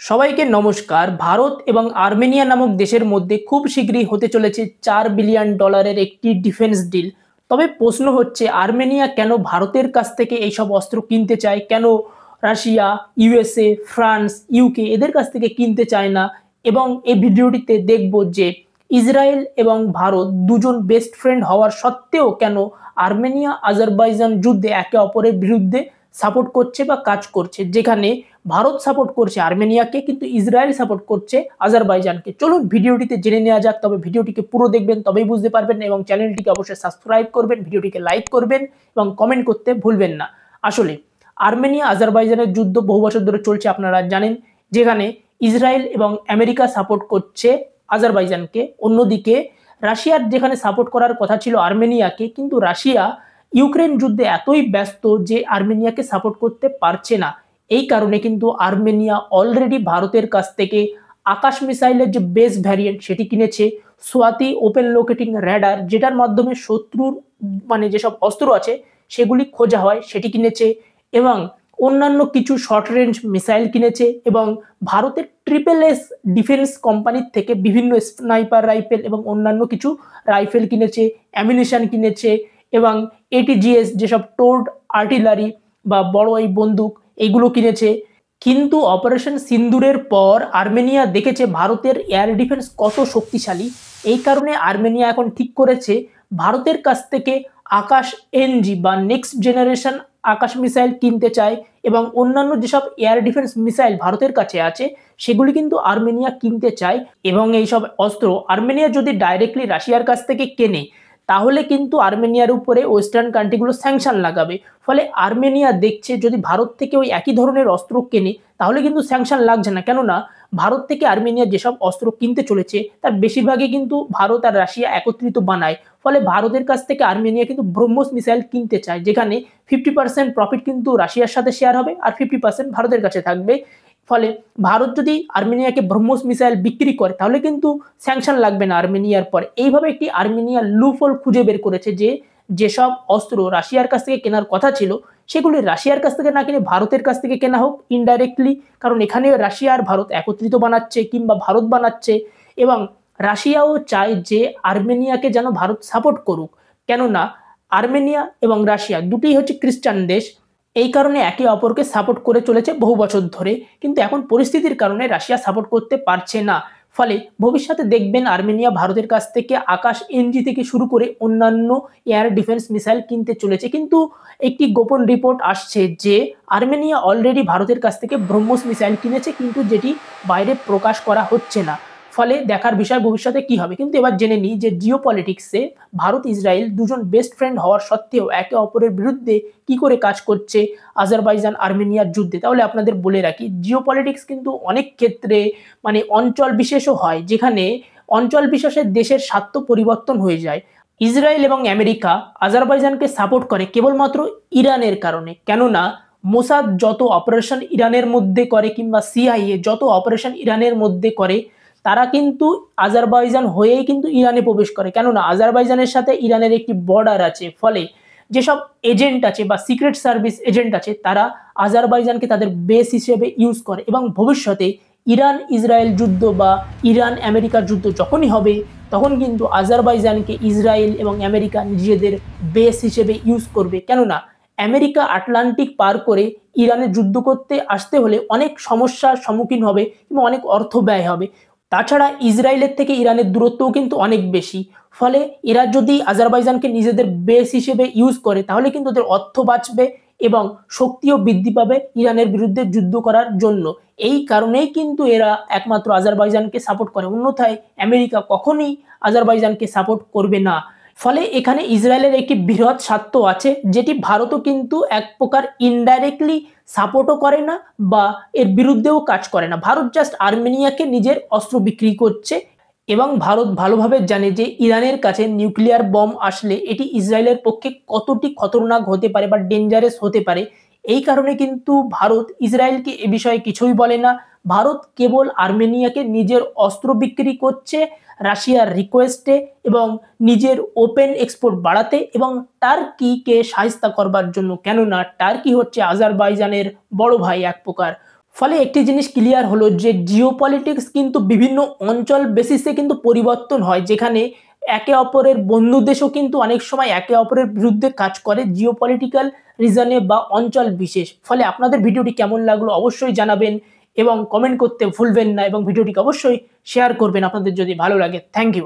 সবাইকে নমস্কার। ভারত এবং আর্মেনিয়া নামক দেশের মধ্যে খুব শীঘ্রই হতে চলেছে $4 বিলিয়ন একটি ডিফেন্স ডিল। তবে প্রশ্ন হচ্ছে আর্মেনিয়া কেন ভারতের কাছ থেকে এইসব অস্ত্র কিনতে চায়, কেন রাশিয়া, ইউএসএ, ফ্রান্স, ইউকে এদের কাছ থেকে কিনতে চায় না। এবং এই ভিডিওটিতে দেখব যে ইসরায়েল এবং ভারত দুজন বেস্ট ফ্রেন্ড হওয়ার সত্ত্বেও কেন আর্মেনিয়া আজারবাইজান যুদ্ধে একে অপরের বিরুদ্ধে সাপোর্ট করছে বা কাজ করছে, যেখানে ভারত সাপোর্ট করছে আর্মেনিয়াকে কিন্তু ইসরায়েল সাপোর্ট করছে আজারবাইজানকে। চলুন ভিডিওটিতে জেনে নেওয়া যাক, তবে ভিডিওটিকে পুরো দেখবেন তবেই বুঝতে পারবেন এবং চ্যানেলটিকে অবশ্যই সাবস্ক্রাইব করবেন, ভিডিওটিকে লাইক করবেন এবং কমেন্ট করতে ভুলবেন না। আসলে আর্মেনিয়া আজারবাইজানের যুদ্ধ বহু বছর ধরে চলছে, আপনারা জানেন, যেখানে ইসরায়েল এবং আমেরিকা সাপোর্ট করছে আজারবাইজানকে। অন্যদিকে রাশিয়ার যেখানে সাপোর্ট করার কথা ছিল আর্মেনিয়াকে, কিন্তু রাশিয়া ইউক্রেন যুদ্ধে এতই ব্যস্ত যে আর্মেনিয়াকে সাপোর্ট করতে পারছে না। এই কারণে কিন্তু আর্মেনিয়া অলরেডি ভারতের কাছ থেকে আকাশ মিসাইলের যে বেস ভ্যারিয়েন্ট সেটি কিনেছে, সোয়াতি ওপেন লোকেটিং র্যাডার যেটার মাধ্যমে শত্রুর যেসব অস্ত্র আছে সেগুলি খোঁজা হয় সেটি কিনেছে, এবং অন্যান্য কিছু শর্ট রেঞ্জ মিসাইল কিনেছে, এবং ভারতের SSS ডিফেন্স কোম্পানির থেকে বিভিন্ন স্নাইপার রাইফেল এবং অন্যান্য কিছু রাইফেল কিনেছে, অ্যামিনিশন কিনেছে, এবং ATGS যেসব টোর্ড আর্টিলারি বা বড় এই বন্দুক এইগুলো কিনেছে। কিন্তু অপারেশন সিন্দুরের পর আর্মেনিয়া দেখেছে ভারতের এয়ার ডিফেন্স কত শক্তিশালী। এই কারণে আর্মেনিয়া এখন ঠিক করেছে ভারতের কাছ থেকে আকাশ এনজি বা নেক্সট জেনারেশন আকাশ মিসাইল কিনতে চায়, এবং অন্যান্য যেসব এয়ার ডিফেন্স মিসাইল ভারতের কাছে আছে সেগুলি কিন্তু আর্মেনিয়া কিনতে চায়। এবং এইসব অস্ত্র আর্মেনিয়া যদি ডাইরেক্টলি রাশিয়ার কাছ থেকে কেনে তাহলে কিন্তু আর্মেনিয়ার উপরে ওয়েস্টার্ন কান্ট্রিগুলো স্যাংশন লাগাবে। ফলে আর্মেনিয়া দেখছে যদি ভারত থেকে ওই একই ধরনের অস্ত্র কেনে তাহলে কিন্তু স্যাংশন লাগছে না, কেননা ভারত থেকে আর্মেনিয়া যেসব অস্ত্র কিনতে চলেছে তার বেশিরভাগই কিন্তু ভারত আর রাশিয়া একত্রিত বানায়। ফলে ভারতের কাছ থেকে আর্মেনিয়া কিন্তু ব্রহ্মোস মিসাইল কিনতে চায়, যেখানে 50% প্রফিট কিন্তু রাশিয়ার সাথে শেয়ার হবে আর 50% ভারতের কাছে থাকবে। ফলে ভারত যদি আর্মেনিয়াকে ব্রহ্মোস মিসাইল বিক্রি করে তাহলে কিন্তু স্যাংশন লাগবে না আর্মেনিয়ার পর। এইভাবে একটি আর্মেনিয়া লুফল খুঁজে বের করেছে যে যেসব অস্ত্র রাশিয়ার কাছ থেকে কেনার কথা ছিল সেগুলি রাশিয়ার কাছ থেকে না কিনে ভারতের কাছ থেকে কেনা হোক ইনডাইরেক্টলি, কারণ এখানে রাশিয়া আর ভারত একত্রিত বানাচ্ছে কিংবা ভারত বানাচ্ছে, এবং রাশিয়াও চায় যে আর্মেনিয়াকে যেন ভারত সাপোর্ট করুক, কেননা আর্মেনিয়া এবং রাশিয়া দুটোই হচ্ছে খ্রিস্টান দেশ। এই কারণে একে অপরকে সাপোর্ট করে চলেছে বহু বছর ধরে, কিন্তু এখন পরিস্থিতির কারণে রাশিয়া সাপোর্ট করতে পারছে না। ফলে ভবিষ্যতে দেখবেন আর্মেনিয়া ভারতের কাছ থেকে আকাশ এনজি থেকে শুরু করে অন্যান্য এয়ার ডিফেন্স মিসাইল কিনতে চলেছে। কিন্তু একটি গোপন রিপোর্ট আসছে যে আর্মেনিয়া অলরেডি ভারতের কাছ থেকে ব্রহ্মোস মিসাইল কিনেছে, কিন্তু যেটি বাইরে প্রকাশ করা হচ্ছে না। ফলে দেখার বিষয় ভবিষ্যতে কি হবে। কিন্তু এবার জেনে নিই যে জিওপলিটিক্সে ভারত ইসরায়েল দুজন বেস্ট ফ্রেন্ড হওয়ার সত্ত্বেও একে অপরের বিরুদ্ধে কি করে কাজ করছে আজারবাইজান আর্মেনিয়ার যুদ্ধে। তাহলে আপনাদের বলে রাখি, জিওপলিটিক্স কিন্তু অনেক ক্ষেত্রে অঞ্চল বিশেষও হয়, যেখানে অঞ্চল বিশেষে দেশের স্বার্থ পরিবর্তন হয়ে যায়। ইসরায়েল এবং আমেরিকা আজারবাইজানকে সাপোর্ট করে কেবলমাত্র ইরানের কারণে, কেননা মোসাদ যত অপারেশন ইরানের মধ্যে করে কিংবা CIA যত অপারেশন ইরানের মধ্যে করে তারা কিন্তু আজারবাইজান হয়েই কিন্তু ইরানে প্রবেশ করে, কেননা আজারবাইজানের সাথে ইরানের একটি বর্ডার আছে। ফলে যেসব এজেন্ট আছে বা সিক্রেট সার্ভিস এজেন্ট আছে তারা আজারবাইজানকে তাদের বেস হিসেবে ইউজ করে, এবং ভবিষ্যতে ইরান ইসরায়েল যুদ্ধ বা ইরান আমেরিকার যুদ্ধ যখনই হবে তখন কিন্তু আজারবাইজানকে ইসরায়েল এবং আমেরিকা নিজেদের বেস হিসেবে ইউজ করবে, কেননা আমেরিকা আটলান্টিক পার করে ইরানে যুদ্ধ করতে আসতে হলে অনেক সমস্যার সম্মুখীন হবে এবং অনেক অর্থ ব্যয় হবে। তাছাড়া ইসরায়েলের থেকে ইরানের দূরত্বও কিন্তু অনেক বেশি। ফলে এরা যদি আজারবাইজানকে নিজেদের বেস হিসেবে ইউজ করে তাহলে কিন্তু ওদের অর্থ বাঁচবে এবং শক্তিও বৃদ্ধি পাবে ইরানের বিরুদ্ধে যুদ্ধ করার জন্য। এই কারণেই কিন্তু এরা একমাত্র আজারবাইজানকে সাপোর্ট করে, অন্যথায় আমেরিকা কখনোই আজারবাইজানকে সাপোর্ট করবে না। ফলে এখানে ইসরায়েলের একটি বৃহৎ স্বার্থ আছে, যেটি ভারতও কিন্তু এক প্রকার ইনডাইরেক্টলি সাপোর্টও করে না বা এর বিরুদ্ধেও কাজ করে না। ভারত জাস্ট আর্মেনিয়াকে নিজের অস্ত্র বিক্রি করছে, এবং ভারত ভালোভাবে জানে যে ইরানের কাছে নিউক্লিয়ার বম আসলে এটি ইসরায়েলের পক্ষে কতটি খতরনাক হতে পারে বা ডেঞ্জারাস হতে পারে। এই কারণে কিন্তু ভারত ইসরায়েলকে এ বিষয়ে কিছুই বলে না। ভারত কেবল আর্মেনিয়াকে নিজের অস্ত্র বিক্রি করছে রাশিয়ার রিকোয়েস্টে এবং নিজের ওপেন এক্সপোর্ট বাড়াতে এবং টার্কিকে শায়েস্তা করবার জন্য, কেননা টার্কি হচ্ছে আজারবাইজানের বড় ভাই এক প্রকার। ফলে একটি জিনিস ক্লিয়ার হলো যে জিওপলিটিক্স কিন্তু বিভিন্ন অঞ্চল বেসিসে কিন্তু পরিবর্তন হয়, যেখানে একে অপরের বন্ধু দেশও কিন্তু অনেক সময় একে অপরের বিরুদ্ধে কাজ করে জিওপলিটিক্যাল রিজনে বা অঞ্চল বিশেষ। ফলে আপনাদের ভিডিওটি কেমন লাগলো অবশ্যই জানাবেন এবং কমেন্ট করতে ভুলবেন না এবং ভিডিওটিকে অবশ্যই শেয়ার করবেন আপনাদের যদি ভালো লাগে। Thank you.